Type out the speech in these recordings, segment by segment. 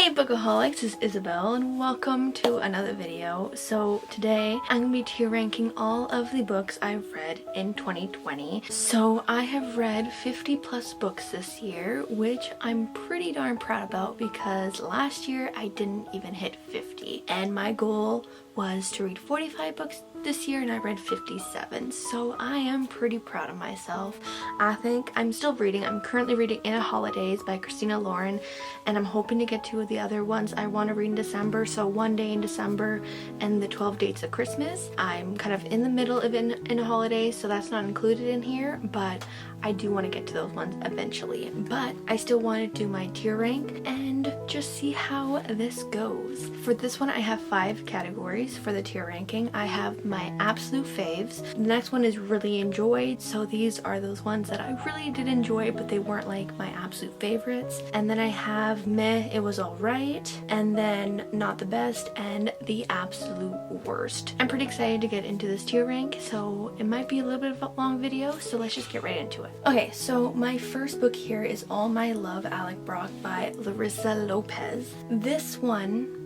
Hey Bookaholics, this is Isabel and welcome to another video. So today I'm going to be tier ranking all of the books I've read in 2020. So I have read 50 plus books this year, which I'm pretty darn proud about because last year I didn't even hit 50. And my goal was to read 45 books this year and I read 57, so I am pretty proud of myself. I think I'm still reading. I'm currently reading In a Holidays by Christina Lauren, and I'm hoping to get to the other ones I want to read in December. So One Day in December and The 12 Dates of Christmas. I'm kind of in the middle of In a Holidays, so that's not included in here, but I do want to get to those ones eventually. But I still want to do my tier rank and just see how this goes. For this one I have 5 categories for the tier ranking. I have my absolute faves. The next one is really enjoyed, so these are those ones that I really did enjoy but they weren't like my absolute favorites. And then I have meh, it was alright, and then not the best, and the absolute worst. I'm pretty excited to get into this tier rank, so it might be a little bit of a long video, so let's just get right into it. Okay, so my first book here is All My Love, Alec Brock by Larissa Lopez. This one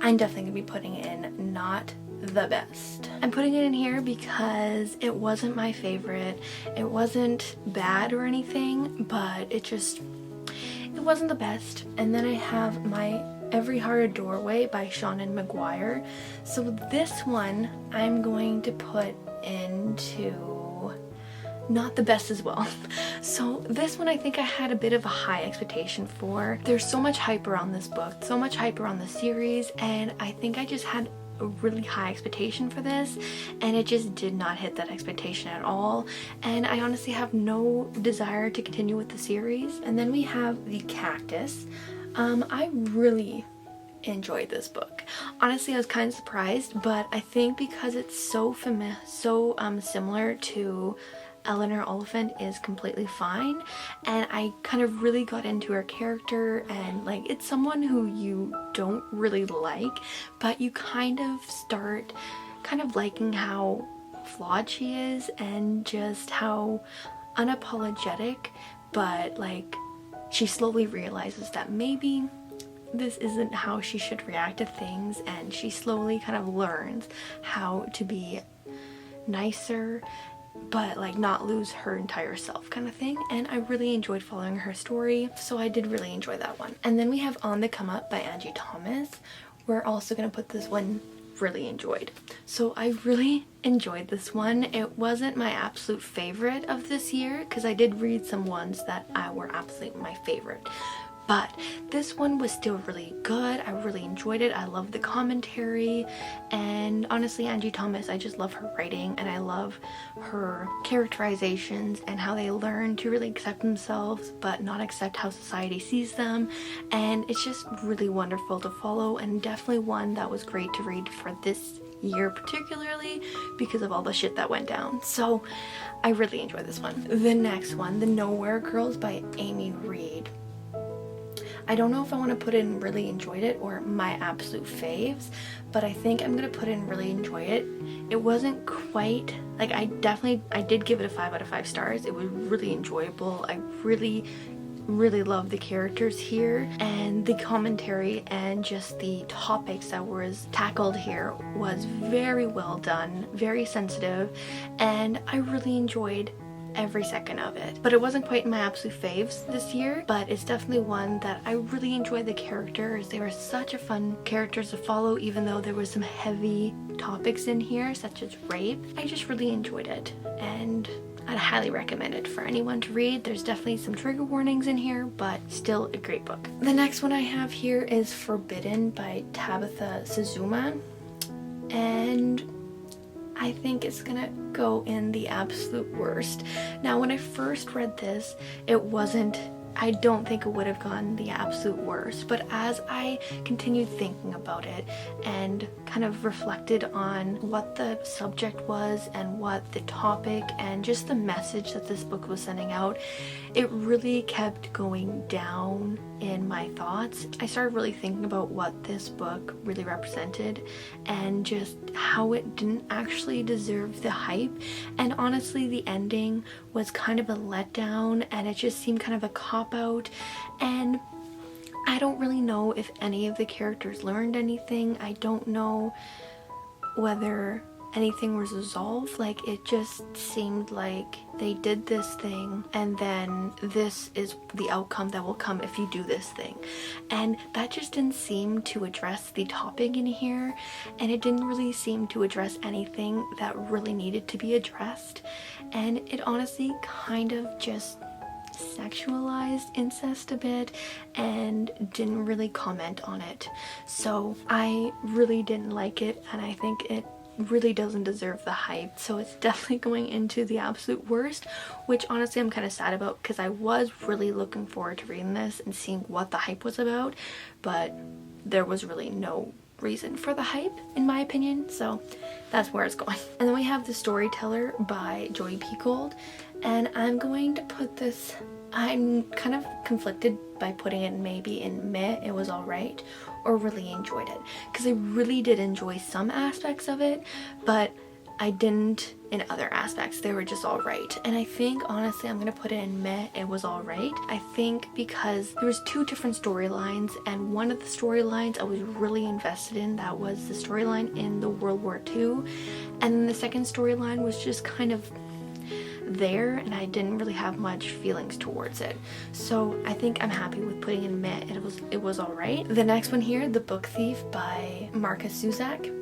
I'm definitely gonna be putting in not the best. I'm putting it in here because it wasn't my favorite. It wasn't bad or anything, but it wasn't the best. And then I have my Every Heart a Doorway by Seanan McGuire. So this one I'm going to put into not the best as well. So this one I think I had a bit of a high expectation for. There's so much hype around this book, so much hype around the series, and I think I just had a really high expectation for this and it just did not hit that expectation at all, and I honestly have no desire to continue with the series. And then we have The Cactus. I really enjoyed this book. Honestly, I was kind of surprised, but I think because it's so similar to Eleanor Oliphant is completely fine, and I kind of really got into her character, and like it's someone who you don't really like but you kind of start liking how flawed she is and just how unapologetic, but like she slowly realizes that maybe this isn't how she should react to things, and she slowly kind of learns how to be nicer but like not lose her entire self kind of thing. And I really enjoyed following her story, so I did really enjoy that one. And then we have On the Come Up by Angie Thomas. We're also gonna put this one really enjoyed. So I really enjoyed this one. It wasn't my absolute favorite of this year because I did read some ones that were absolutely my favorite, but this one was still really good. I really enjoyed it. I love the commentary, and honestly, Angie Thomas, I just love her writing and I love her characterizations and how they learn to really accept themselves but not accept how society sees them, and it's just really wonderful to follow, and definitely one that was great to read for this year, particularly because of all the shit that went down. So I really enjoyed this one. The next one, The Nowhere Girls by Amy Reed. I don't know if I want to put in really enjoyed it or my absolute faves, but I think I'm gonna put in really enjoy it. It wasn't quite like, I did give it a 5 out of 5 stars. It was really enjoyable. I really love the characters here, and the commentary and just the topics that was tackled here was very well done, very sensitive, and I really enjoyed every second of it. But it wasn't quite my absolute faves this year, but it's definitely one that I really enjoyed the characters. They were such a fun characters to follow, even though there was some heavy topics in here such as rape. I just really enjoyed it, and I'd highly recommend it for anyone to read. There's definitely some trigger warnings in here, but still a great book. The next one I have here is Forbidden by Tabitha Suzuma, and I think it's gonna go in the absolute worst. Now, when I first read this, I don't think it would have gone the absolute worst, but as I continued thinking about it and kind of reflected on what the subject was and what the topic and just the message that this book was sending out, it really kept going down in my thoughts. I started really thinking about what this book really represented and just how it didn't actually deserve the hype, and honestly the ending was kind of a letdown and it just seemed kind of a cop-out, and I don't really know if any of the characters learned anything. I don't know whether anything was resolved. Like, it just seemed like they did this thing and then this is the outcome that will come if you do this thing, and that just didn't seem to address the topic in here, and it didn't really seem to address anything that really needed to be addressed, and it honestly kind of just sexualized incest a bit and didn't really comment on it. So I really didn't like it, and I think it really doesn't deserve the hype, so it's definitely going into the absolute worst, which honestly I'm kind of sad about because I was really looking forward to reading this and seeing what the hype was about, but there was really no reason for the hype in my opinion, so that's where it's going. And then we have The Storyteller by Joy P. Gold, and I'm going to put this, I'm kind of conflicted by putting it maybe in meh, it was alright, or really enjoyed it, because I really did enjoy some aspects of it, but I didn't in other aspects. They were just alright. And I think honestly I'm gonna put it in meh, it was alright. I think because there was two different storylines, and one of the storylines I was really invested in, that was the storyline in the World War II, and then the second storyline was just kind of there and I didn't really have much feelings towards it. So I think I'm happy with putting in meh, it was alright. The next one here, The Book Thief by Marcus Zuzak,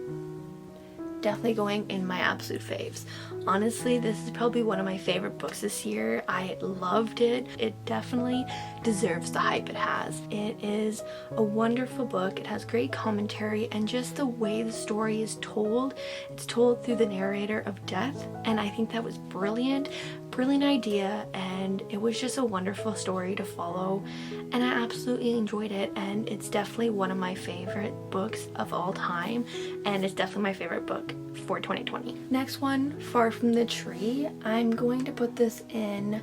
definitely going in my absolute faves. Honestly, this is probably one of my favorite books this year. I loved it. It definitely deserves the hype it has. It is a wonderful book. It has great commentary, and just the way the story is told, it's told through the narrator of death, and I think that was brilliant idea, and it was just a wonderful story to follow, and I absolutely enjoyed it, and it's definitely one of my favorite books of all time, and it's definitely my favorite book for 2020. Next one, Far from the Tree. I'm going to put this in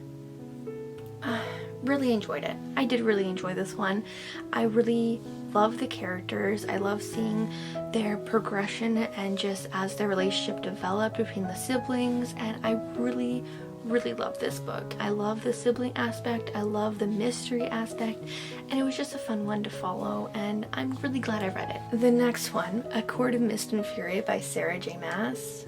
really enjoyed it. I did really enjoy this one. I really love the characters. I love seeing their progression and just as their relationship developed between the siblings, and I really love this book. I love the sibling aspect, I love the mystery aspect, and it was just a fun one to follow, and I'm really glad I read it. The next one, A Court of Mist and Fury by Sarah J. Maas.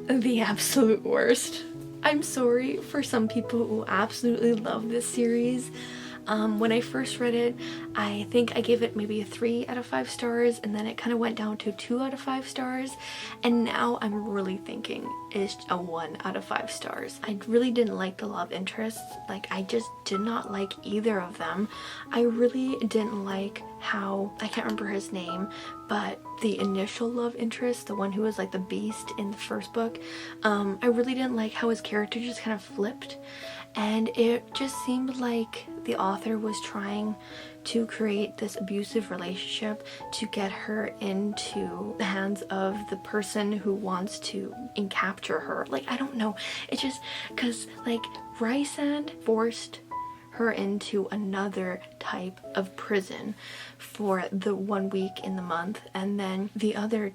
The absolute worst. I'm sorry for some people who absolutely love this series. When I first read it, I think I gave it maybe a 3 out of 5 stars, and then it kind of went down to 2 out of 5 stars, and now I'm really thinking it's a 1 out of 5 stars. I really didn't like the love interests. Like, I just did not like either of them. I really didn't like how, I can't remember his name, but the initial love interest, the one who was like the beast in the first book, I really didn't like how his character just kind of flipped, and it just seemed like the author was trying to create this abusive relationship to get her into the hands of the person who wants to capture her. Like, I don't know, it's just because like Rysand forced her into another type of prison for the 1 week in the month, and then the other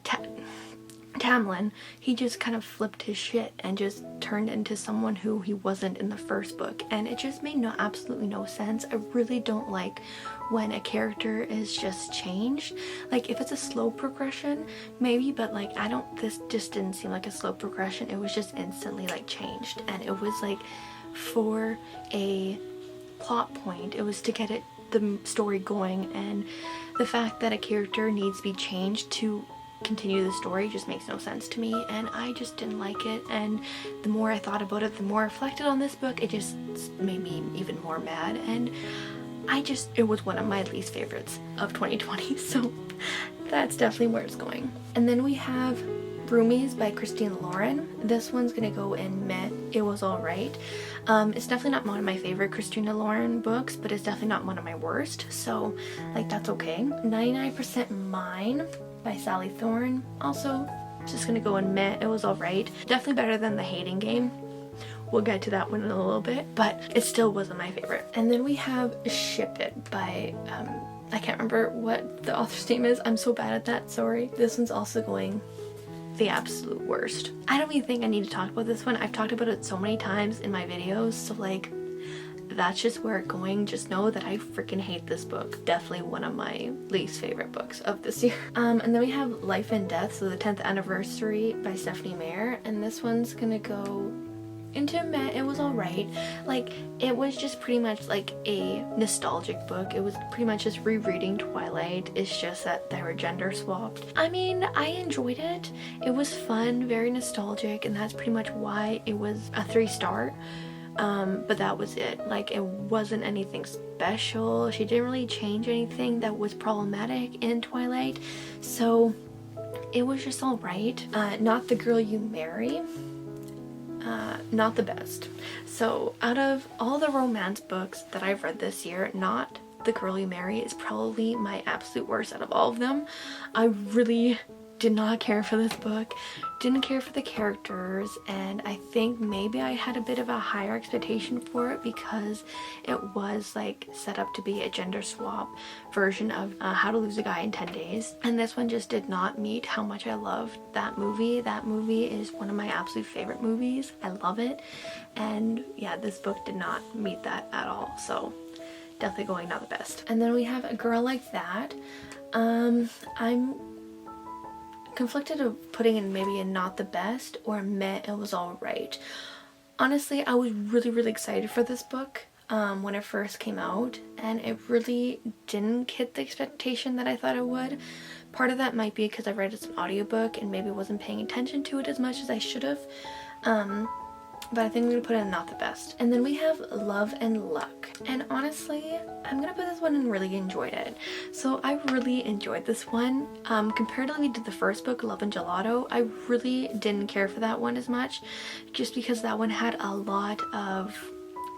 Tamlin, he just kind of flipped his shit and just turned into someone who he wasn't in the first book, and it just made absolutely no sense. I really don't like when a character is just changed. Like, if it's a slow progression, maybe, but like, this just didn't seem like a slow progression. It was just instantly like changed, and it was like for a plot point, it was to get the story going, and the fact that a character needs to be changed to continue the story just makes no sense to me, and I just didn't like it. And the more I thought about it, the more I reflected on this book, it just made me even more mad, and it was one of my least favorites of 2020, so that's definitely where it's going. And then we have Broomies by Christina Lauren. This one's gonna go in meh, it was alright. It's definitely not one of my favorite Christina Lauren books, but it's definitely not one of my worst, so like, that's okay. 99% Mine by Sally Thorne, also just gonna go in meh, it was alright. Definitely better than The Hating Game. We'll get to that one in a little bit, but it still wasn't my favorite. And then we have Ship It by I can't remember what the author's name is. I'm so bad at that, sorry. This one's also going the absolute worst. I don't even think I need to talk about this one. I've talked about it so many times in my videos, so like, that's just where it's going. Just know that I freaking hate this book. Definitely one of my least favorite books of this year. And then we have Life and Death, so the 10th anniversary by Stephanie Meyer, and this one's gonna go into meh. It was alright. Like, it was just pretty much like a nostalgic book. It was pretty much just rereading Twilight. It's just that they were gender swapped. I mean, I enjoyed it. It was fun, very nostalgic, and that's pretty much why it was a 3-star. But that was it. Like, it wasn't anything special. She didn't really change anything that was problematic in Twilight, so it was just alright. Not the Girl You Marry. Not the best. So out of all the romance books that I've read this year, Not the Girl You Marry is probably my absolute worst out of all of them. I really did not care for this book, didn't care for the characters, and I think maybe I had a bit of a higher expectation for it because it was like set up to be a gender swap version of How to Lose a Guy in 10 Days, and this one just did not meet how much I loved that movie. That movie is one of my absolute favorite movies. I love it, and yeah, this book did not meet that at all, so definitely going not the best. And then we have A Girl Like That. I'm conflicted of putting in maybe a not the best or meh, it was alright. Honestly, I was really excited for this book when it first came out, and it really didn't hit the expectation that I thought it would. Part of that might be because I read it as an audiobook and maybe wasn't paying attention to it as much as I should have. But I think I'm gonna put in not the best. And then we have Love and Luck. And honestly, I'm gonna put this one and really enjoyed it. So I really enjoyed this one. Comparatively to the first book, Love and Gelato, I really didn't care for that one as much, just because that one had a lot of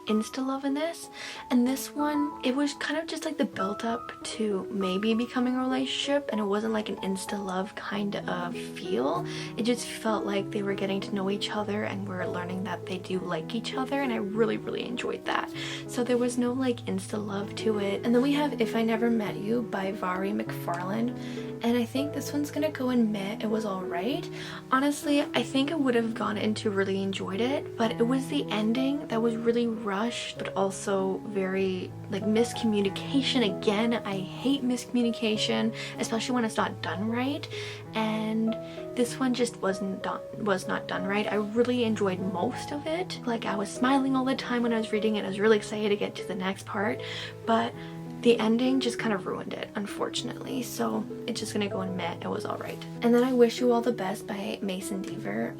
insta love in this, and this one, it was kind of just like the build up to maybe becoming a relationship, and it wasn't like an insta love kind of feel. It just felt like they were getting to know each other and we're learning that they do like each other, and I really enjoyed that. So there was no like insta love to it. And then we have If I Never Met You by Vari McFarlane, and I think this one's gonna go in meh. It was alright. Honestly, I think I would have gone into really enjoyed it, but it was the ending that was really rushed, but also very like miscommunication again. I hate miscommunication, especially when it's not done right, and this one just was not done right. I really enjoyed most of it. Like, I was smiling all the time when I was reading it. I was really excited to get to the next part, but the ending just kind of ruined it, unfortunately. So it's just gonna go in meh. It was alright. And then I Wish You All the Best by Mason Deaver.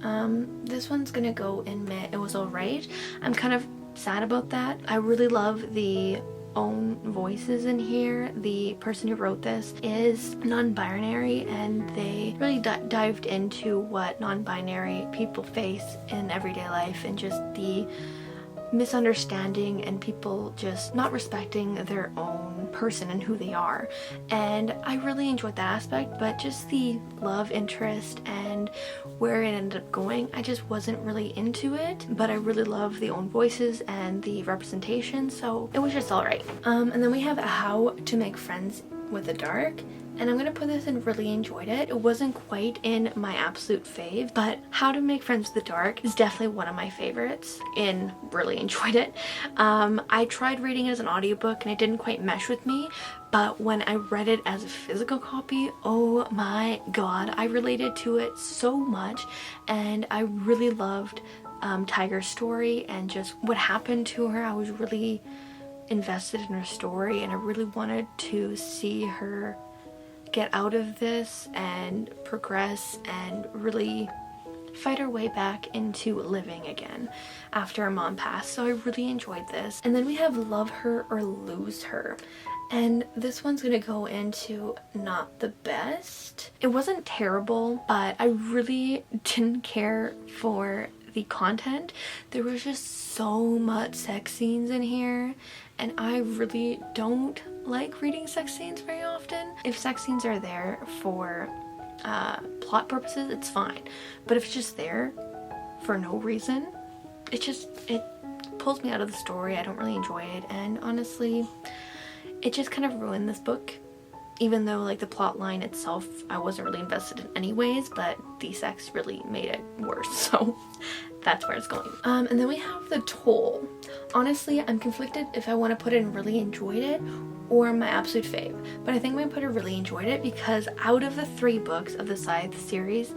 This one's gonna go in meh. It was alright. I'm kind of sad about that. I really love the own voices in here. The person who wrote this is non-binary, and they really dived into what non-binary people face in everyday life, and just the misunderstanding and people just not respecting their own person and who they are. And I really enjoyed that aspect, but just the love interest and where it ended up going, I just wasn't really into it. But I really love the own voices and the representation, so it was just alright. And then we have How to Make Friends with the Dark, and I'm gonna put this in really enjoyed it. It wasn't quite in my absolute fave, but How to Make Friends with the Dark is definitely one of my favorites and really enjoyed it. I tried reading it as an audiobook and it didn't quite mesh with me, but when I read it as a physical copy, oh my god, I related to it so much, and I really loved Tiger's story and just what happened to her. I was really invested in her story, and I really wanted to see her get out of this and progress and really fight her way back into living again after her mom passed. So I really enjoyed this. And then we have Love Her or Lose Her, and this one's gonna go into not the best. It wasn't terrible, but I really didn't care for the content. There was just so much sex scenes in here, and I really don't like reading sex scenes very often. If sex scenes are there for plot purposes, it's fine, but if it's just there for no reason, it pulls me out of the story. I don't really enjoy it, and honestly, it just kind of ruined this book even though like the plot line itself I wasn't really invested in anyways, but the sex really made it worse, so that's where it's going. And then we have The Toll. Honestly, I'm conflicted if I want to put in really enjoyed it or my absolute fave, but I think I'm going to put it really enjoyed it because out of the 3 books of the Scythe series,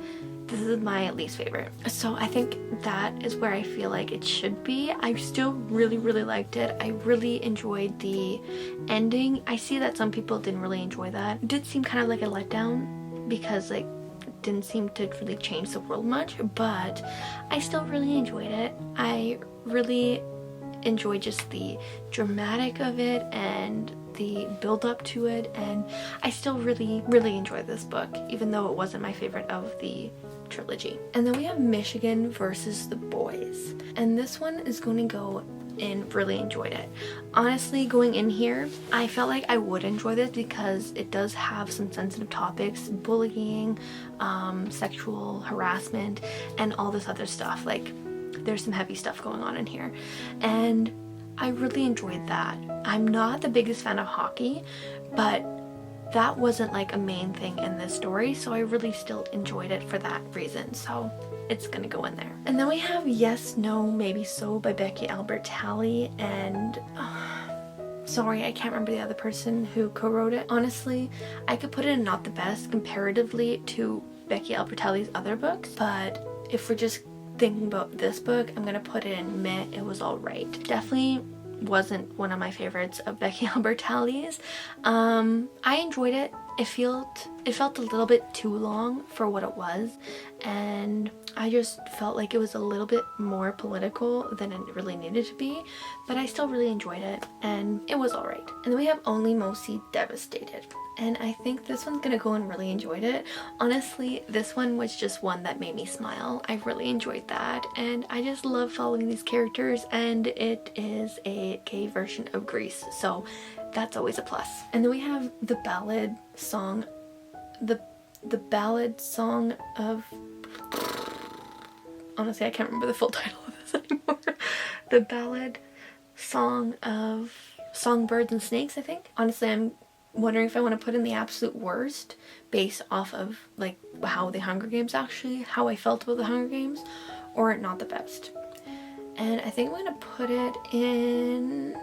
this is my least favorite. So I think that is where I feel like it should be. I still really liked it. I really enjoyed the ending. I see that some people didn't really enjoy that. It did seem kind of like a letdown because like it didn't seem to really change the world much, but I still really enjoyed it. I really enjoyed just the dramatic of it and the build up to it, and I still really enjoyed this book even though it wasn't my favorite of the trilogy. And then we have Michigan versus the Boys, and this one is going to go in really enjoyed it. Honestly, going in here I felt like I would enjoy this because it does have some sensitive topics, bullying, sexual harassment, and all this other stuff. Like there's some heavy stuff going on in here, and I really enjoyed that. I'm not the biggest fan of hockey, but that wasn't like a main thing in this story, so I really still enjoyed it for that reason, so it's gonna go in there. And then we have Yes, No, Maybe So by Becky Albertalli, and sorry, I can't remember the other person who co-wrote it. Honestly, I could put it in not the best comparatively to Becky Albertalli's other books, but if we're just thinking about this book, I'm gonna put it in meh. It was alright. Definitely wasn't one of my favorites of Becky Albertalli's. I enjoyed it. It felt a little bit too long for what it was, and I just felt like it was a little bit more political than it really needed to be, but I still really enjoyed it and it was alright. And then we have Only Mostly Devastated, and I think this one's gonna go and really enjoyed it. Honestly, this one was just one that made me smile. I really enjoyed that, and I just love following these characters, and it is a gay version of Grease, so that's always a plus. And then we have the ballad song of, honestly I can't remember the full title of this anymore. The ballad song of Songbirds and Snakes, I think. Honestly, I'm wondering if I want to put in the absolute worst based off of like how I felt about the Hunger Games, or not the best. And I think I'm going to put it in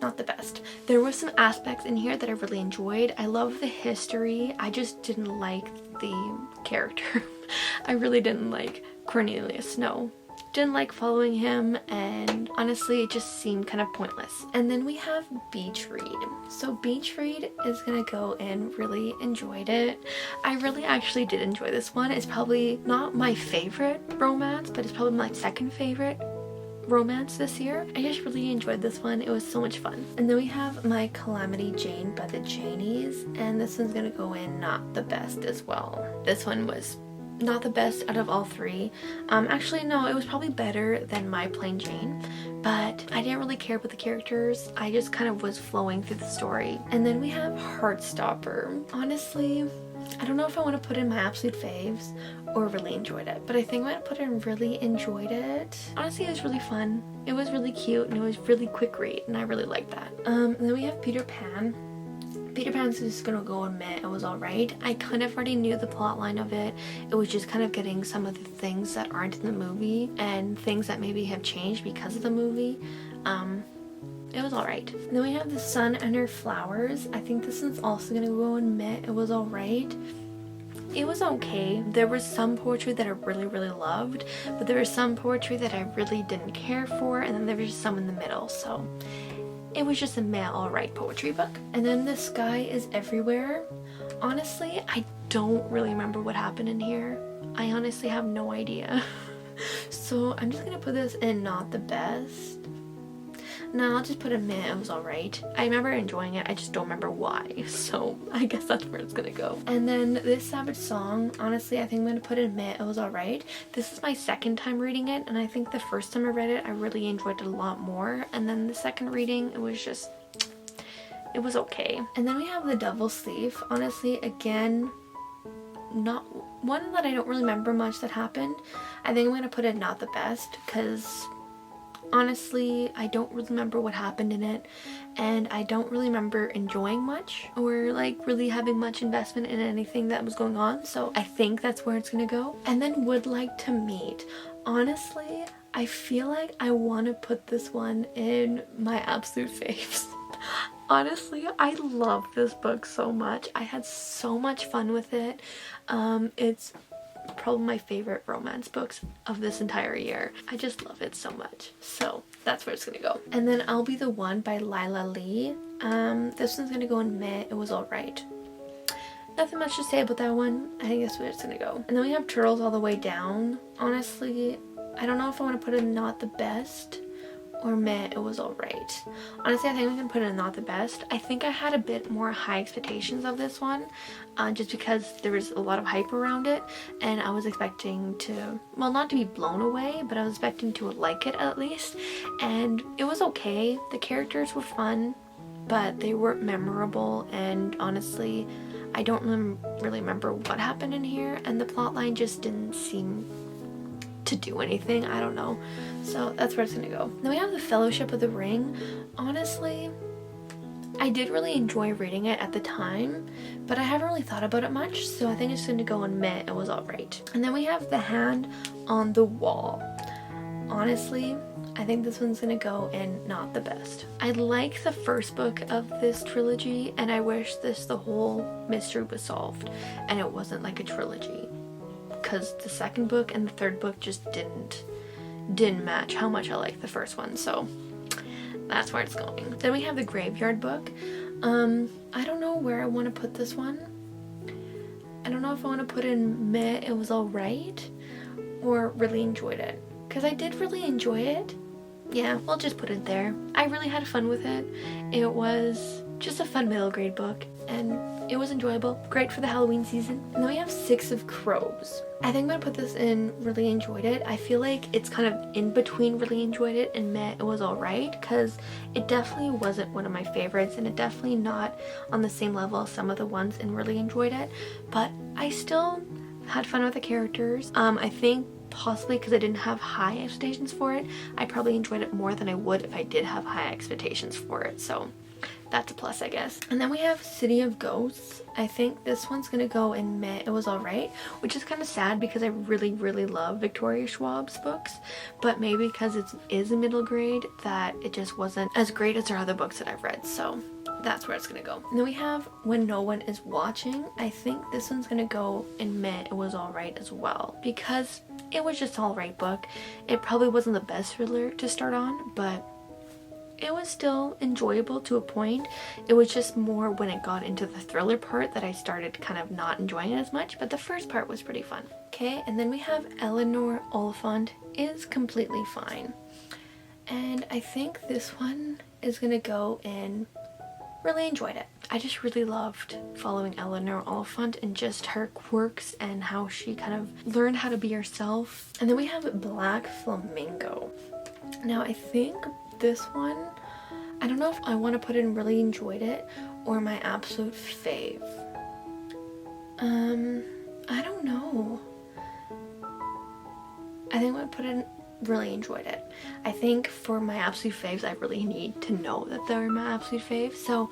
not the best. There were some aspects in here that I really enjoyed. I love the history. I just didn't like the character. I really didn't like Cornelius Snow. Didn't like following him, and honestly it just seemed kind of pointless. And then we have Beach Read. So Beach Read is gonna go in really enjoyed it. I really actually did enjoy this one. It's probably not my favorite romance, but it's probably my second favorite romance this year. I just really enjoyed this one. It was so much fun. And then we have My Calamity Jane by the Janies, and this one's gonna go in not the best as well. This one was not the best out of all 3. Actually no, it was probably better than My Plain Jane, but I didn't really care about the characters. I just kind of was flowing through the story. And then we have Heartstopper. Honestly, I don't know if I want to put in my absolute faves or really enjoyed it, but I think I'm going to put in really enjoyed it. Honestly, it was really fun. It was really cute, and it was really quick read, and I really liked that. And then we have Peter Pan. Peter Pan's just gonna go and admit it was alright. I kind of already knew the plot line of it. It was just kind of getting some of the things that aren't in the movie and things that maybe have changed because of the movie. It was alright. And then we have The Sun and Her Flowers. I think this one's also gonna go and admit it was alright. It was okay. There was some poetry that I really loved, but there was some poetry that I really didn't care for, and then there was just some in the middle, so it was just a meh alright poetry book. And then The Sky Is Everywhere. Honestly, I don't really remember what happened in here. I honestly have no idea. So I'm just gonna put this in not the best. No, I'll just put a meh, it was alright. I remember enjoying it, I just don't remember why, so I guess that's where it's gonna go. And then This Savage Song, honestly, I think I'm gonna put in meh, it was alright. This is my second time reading it, and I think the first time I read it, I really enjoyed it a lot more, and then the second reading, it was okay. And then we have The Devil's Sleeve. Honestly, again, not one that I don't really remember much that happened. I think I'm gonna put it not the best, because Honestly, I don't really remember what happened in it, and I don't really remember enjoying much or like really having much investment in anything that was going on, so I think that's where it's gonna go. And then Would Like to Meet. Honestly, I feel like I want to put this one in my absolute faves. Honestly, I love this book so much. I had so much fun with it. It's probably my favorite romance books of this entire year. I just love it so much. So that's where it's gonna go. And then I'll Be the One by Lila Lee. This one's gonna go in May. It was alright. Nothing much to say about that one. I think that's where it's gonna go. And then we have Turtles All the Way Down. Honestly, I don't know if I want to put in Not the Best or Meh, it was alright. Honestly, I think I'm gonna put it in Not the Best. I think I had a bit more high expectations of this one, just because there was a lot of hype around it, and I was expecting to, well, not to be blown away, but I was expecting to like it at least, and it was okay. The characters were fun, but they weren't memorable, and honestly, I don't really remember what happened in here, and the plotline just didn't seem to do anything. I don't know. So that's where it's gonna go. Then we have The Fellowship of the Ring. Honestly, I did really enjoy reading it at the time, but I haven't really thought about it much, so I think it's gonna go in Meh. It was alright. And then we have The Hand on the Wall. Honestly, I think this one's gonna go in Not the Best. I like the first book of this trilogy, and I wish the whole mystery was solved and it wasn't like a trilogy, because the second book and the third book just didn't match how much I liked the first one, so that's where it's going. Then we have The Graveyard Book. I don't know where I want to put this one. I don't know if I want to put in Meh, it was alright, or really enjoyed it, because I did really enjoy it. Yeah, we'll just put it there. I really had fun with it. It was just a fun middle grade book, and it was enjoyable. Great for the Halloween season. And then we have Six of Crows. I think I'm gonna put this in Really Enjoyed It. I feel like it's kind of in between Really Enjoyed It and Meh, it was alright, because it definitely wasn't one of my favorites, and it definitely not on the same level as some of the ones in Really Enjoyed It, but I still had fun with the characters. I think possibly because I didn't have high expectations for it, I probably enjoyed it more than I would if I did have high expectations for it, so that's a plus, I guess. And then we have City of Ghosts. I think this one's gonna go in Meh, it was alright, which is kind of sad because I really love Victoria Schwab's books, but maybe because it is a middle grade that it just wasn't as great as her other books that I've read, so that's where it's gonna go. And then we have When No One Is Watching. I think this one's gonna go in Meh, it was alright as well, because it was just an alright book. It probably wasn't the best thriller to start on, but it was still enjoyable to a point. It was just more when it got into the thriller part that I started kind of not enjoying it as much, but the first part was pretty fun. Okay, and then we have Eleanor Oliphant is Completely Fine. And I think this one is gonna go in Really Enjoyed It. I just really loved following Eleanor Oliphant and just her quirks and how she kind of learned how to be herself. And then we have Black Flamingo. Now I think this one, I don't know if I want to put in Really Enjoyed It or my absolute fave. I don't know. I think I would put in Really Enjoyed It. I think for my absolute faves, I really need to know that they're my absolute faves, so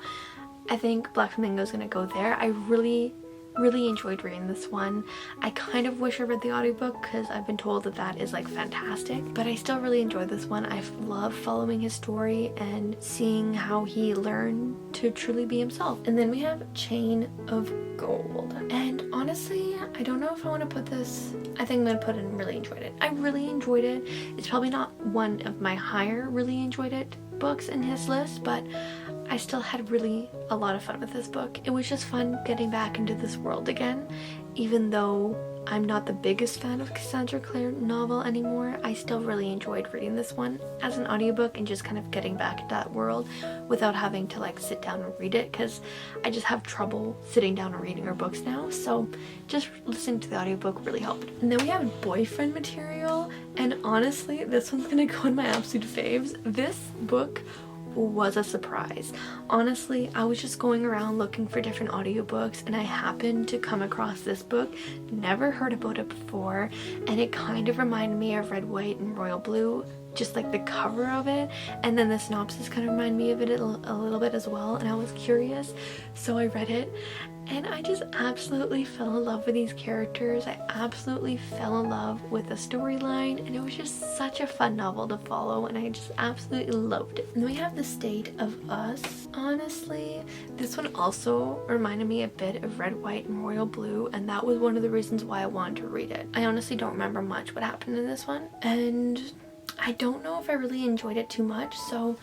I think Black Flamingo is gonna go there. I really enjoyed reading this one. I kind of wish I read the audiobook because I've been told that that is like fantastic, but I still really enjoyed this one. I love following his story and seeing how he learned to truly be himself. And then we have Chain of Gold, and honestly I don't know if I want to put this, I think I'm gonna put in Really Enjoyed It. I really enjoyed it. It's probably not one of my higher Really Enjoyed It books in his list, but I still had a lot of fun with this book. It was just fun getting back into this world again. Even though I'm not the biggest fan of Cassandra Clare novel anymore, I still really enjoyed reading this one as an audiobook and just kind of getting back to that world without having to like sit down and read it, because I just have trouble sitting down and reading her books now, so just listening to the audiobook really helped. And then we have Boyfriend Material, and honestly this one's gonna go in my absolute faves. This book was a surprise. Honestly, I was just going around looking for different audiobooks and I happened to come across this book. Never heard about it before, and it kind of reminded me of Red, White, and Royal Blue just like the cover of it, and then the synopsis kind of reminded me of it a little bit as well, and I was curious, so I read it. And I just absolutely fell in love with these characters. I absolutely fell in love with the storyline, and it was just such a fun novel to follow, and I just absolutely loved it. And then we have The State of Us. Honestly, this one also reminded me a bit of Red, White, and Royal Blue, and that was one of the reasons why I wanted to read it. I honestly don't remember much what happened in this one, and I don't know if I really enjoyed it too much, so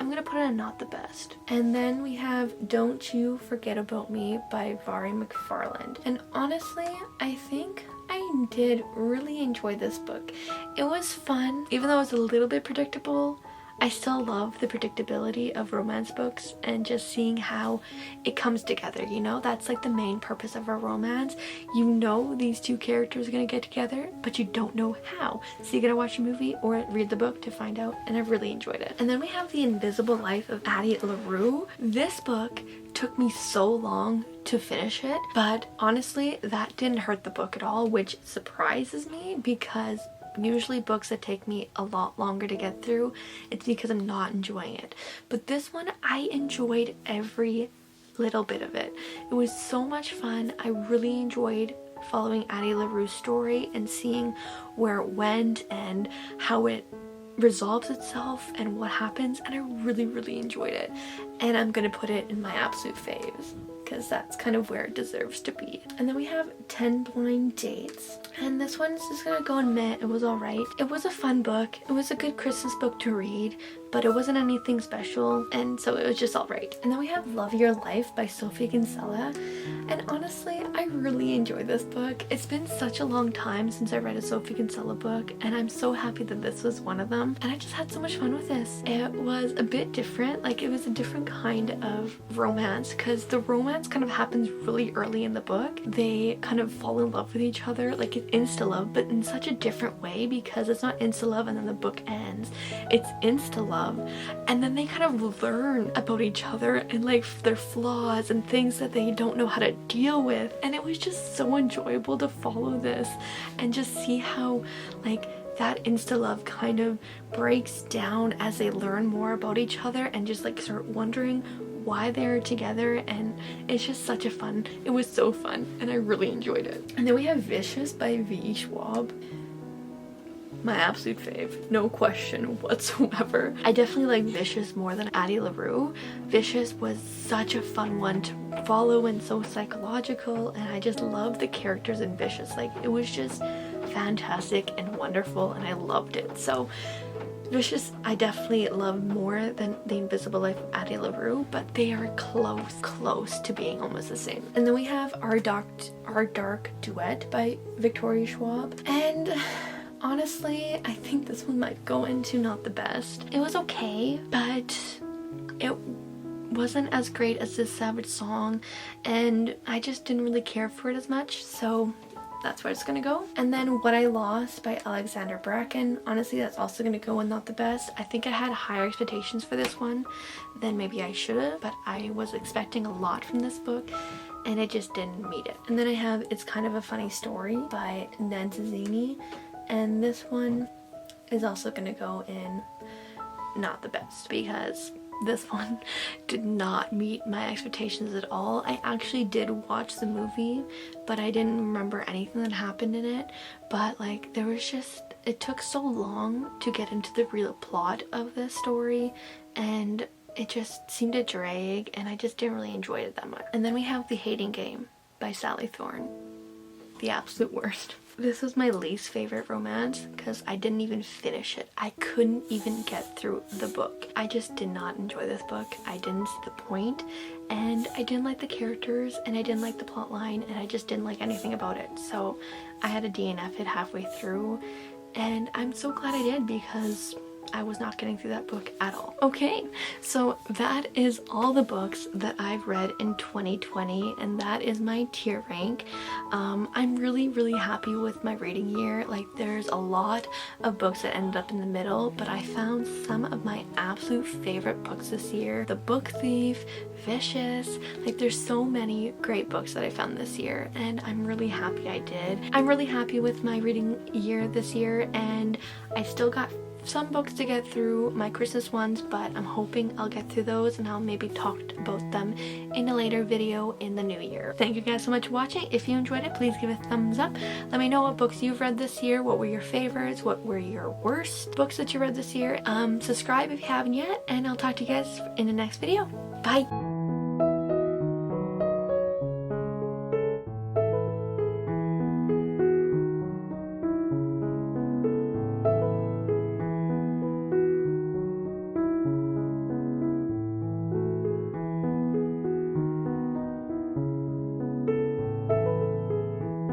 I'm gonna put it in not the best. And then we have Don't You Forget About Me by Vari McFarland. And honestly, I think I did really enjoy this book. It was fun, even though it was a little bit predictable. I still love the predictability of romance books and just seeing how it comes together, you know? That's like the main purpose of a romance. You know these two characters are gonna get together, but you don't know how. So you gotta watch a movie or read the book to find out, and I really enjoyed it. And then we have The Invisible Life of Addie LaRue. This book took me so long to finish it, but honestly, that didn't hurt the book at all, which surprises me because usually books that take me a lot longer to get through, it's because I'm not enjoying it. But this one, I enjoyed every little bit of it. It was so much fun. I really enjoyed following Addie LaRue's story and seeing where it went and how it resolves itself and what happens, and I really enjoyed it. And I'm gonna put it in my absolute faves because that's kind of where it deserves to be. And then we have 10 Blind Dates, and this one's just gonna go on meh. It was alright. It was a fun book. It was a good Christmas book to read, but it wasn't anything special, and so it was just alright. And then we have Love Your Life by Sophie Kinsella, and honestly, I really enjoyed this book. It's been such a long time since I read a Sophie Kinsella book, and I'm so happy that this was one of them, and I just had so much fun with this. It was a bit different, like it was a different kind of romance, because the romance kind of happens really early in the book. They kind of fall in love with each other, like it's insta love, but in such a different way, because it's not insta love and then the book ends. It's insta love, and then they kind of learn about each other and like their flaws and things that they don't know how to deal with, and it was just so enjoyable to follow this and just see how like that insta love kind of breaks down as they learn more about each other and just like start wondering why they're together, and it's just such a fun, it was so fun and I really enjoyed it. And then we have Vicious by V.E. Schwab. My absolute fave, no question whatsoever. I definitely like Vicious more than Addie LaRue. Vicious was such a fun one to follow and so psychological, and I just loved the characters in Vicious. Like it was just fantastic and wonderful, and I loved it. So Vicious I definitely love more than The Invisible Life of Addie LaRue, but they are close to being almost the same. And then we have Our Dark Duet by Victoria Schwab, and honestly, I think this one might go into not the best. It was okay, but it wasn't as great as this Savage Song, and I just didn't really care for it as much, so that's where it's gonna go. And then What I Lost by Alexander Bracken. Honestly, that's also gonna go in not the best. I think I had higher expectations for this one than maybe I should have, but I was expecting a lot from this book and it just didn't meet it. And then I have It's Kind of a Funny Story by Nancy Zini, and this one is also gonna go in not the best because this one did not meet my expectations at all. I actually did watch the movie, but I didn't remember anything that happened in it. But like there was just, it took so long to get into the real plot of this story, and it just seemed to drag, and I just didn't really enjoy it that much. And then we have The Hating Game by Sally Thorne. The absolute worst. This was my least favorite romance because I didn't even finish it. I couldn't even get through the book. I just did not enjoy this book. I didn't see the point, and I didn't like the characters, and I didn't like the plot line, and I just didn't like anything about it. So I had to DNF it halfway through, and I'm so glad I did because I was not getting through that book at all. Okay, so that is all the books that I've read in 2020, and that is my tier rank. I'm really happy with my reading year. Like there's a lot of books that ended up in the middle, but I found some of my absolute favorite books this year. The Book Thief, Vicious, like there's so many great books that I found this year, and I'm really happy I did. I'm really happy with my reading year this year, and I still got some books to get through, my Christmas ones, but I'm hoping I'll get through those and I'll maybe talk about them in a later video in the new year. Thank you guys so much for watching. If you enjoyed it, please give it a thumbs up. Let me know what books you've read this year, what were your favorites, what were your worst books that you read this year. Subscribe if you haven't yet, and I'll talk to you guys in the next video. Bye!